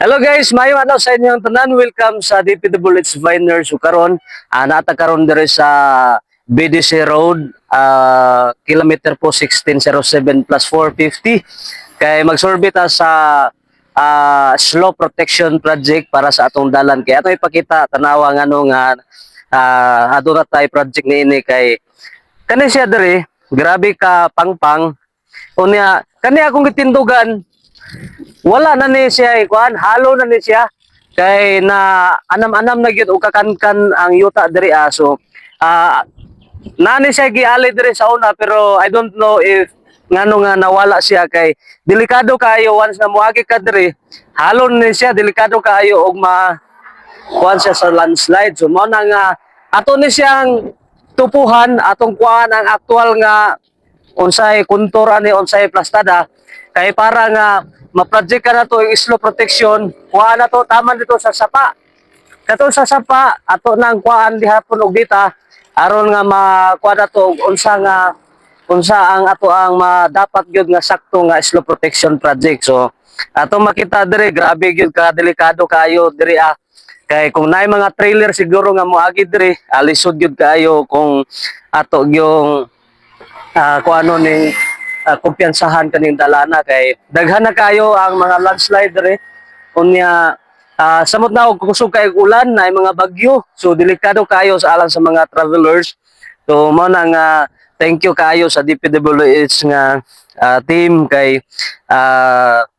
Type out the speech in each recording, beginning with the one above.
Hello guys, mayo ano sa inyong tanan. Welcome sa DPWH Viners. So karon, nata karon diri sa BDC Road, kilometer po 1607 plus 450. Kay magsurvey ta sa slope protection project para sa atong dalan. Kay ato ipakita tanawa ngano nga aduna tay project niini kay kani siya diri, grabe ka pangpang. Unya kani akong gitindugan wala na ni siya kuan halo na ni siya kay na anam-anam na gyud og kakankan ang yuta diri so nani siya giali diri sa una pero I don't know if ngano nga nawala siya kay delikado kayo once na moagi ka diri halo ni siya delikado kayo og kuan siya sa landslide so mao na nga ato ni siyang tupuhan atong kuan ang aktual nga unsay kontur ani unsay plastada kay para nga ma-project ka na to yung slope protection kuha na to tama dito sa sapa kato sa sapa ato nang kuhaan dihapon og dita aron nga makuha na to unsa ang ato ang dapat gyud nga sakto nga slope protection project so ato makita diri grabe gyud ka delikado kayo diri kay kung naay mga trailer siguro nga moagi diri alisod gyud kayo kung ato yung kung ano ning kumpiyansahan kaning dalana kay daghan na kayo ang mga landslide dere unya samot na og kusog kay ulan na mga bagyo so delikado kayo sa alang sa mga travelers so mo na nga thank you kayo sa DPWH nga team kay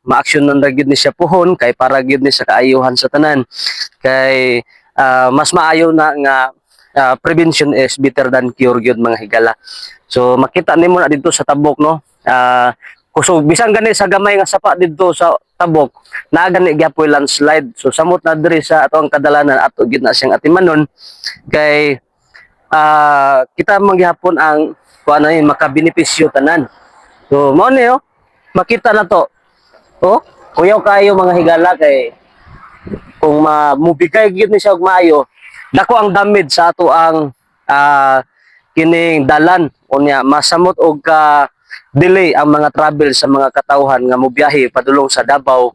ma-action nang gyud ni siya puhon kay para gyud ni sa kaayuhan sa tanan kay mas maayo na nga prevention is better than cure gyud mga higala so makita nimo na dito sa tabok no kusog bisan gani sa gamay nga sapa didto sa tabok naa gani gyapoy landslide so samot na diri sa ato ang kadalanan ato gid na siyang atimanon kay kita manggihapon ang kuan ay makabenepisyo tanan so mao ni makita na to kuyaw kayo mga higala kay kung mubigay gid ni siya og maayo dako ang damage sa ato ang kining dalan unya masamot og delay ang mga travel sa mga katawhan nga mobiyahe padulong sa Davao,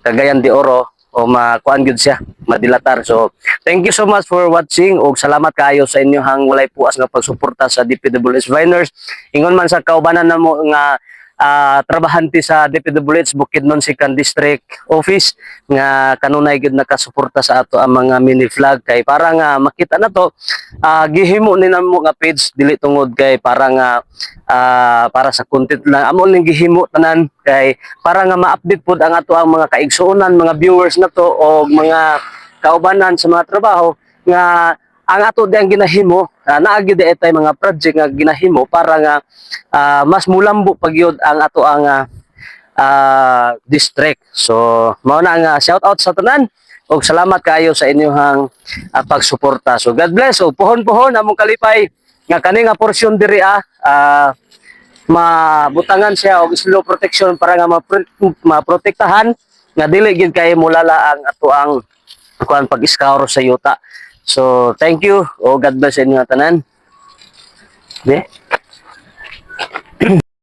Cagayan de Oro o makuan gyud siya, madilatar. So, thank you so much for watching ug salamat kayo sa inyohang walay puas nga pagsuporta sa DPWH Viners. Ingon man sa kaubanan namo nga trabahante sa DPWH Bukidnon Second District Office nga kanunay gyud nakasuporta sa ato ang mga mini vlog kay para nga makita na to gihimo ni namo nga page dili tungod kay para nga para sa content lang amo ning gihimo tanan kay para nga ma-update pud ang ato ang mga kaigsuonan mga viewers na to o mga kaubanan sa mga trabaho nga ang ato diyang ginahimo naagi di etay mga project nga ginahimo para nga mas mulambo pagyud ang ato ang district so mao na nga shout out sa tanan ug salamat kayo sa inyong pagsuporta so God bless so pohon-pohon among kalipay nga kani nga porsyon diri mabutangan siya og slope protection para nga maprotektahan nga dili gid kay mulala ang ato ang kuan pag-scour sa yuta. So, thank you. God bless inyo tanan. Okay?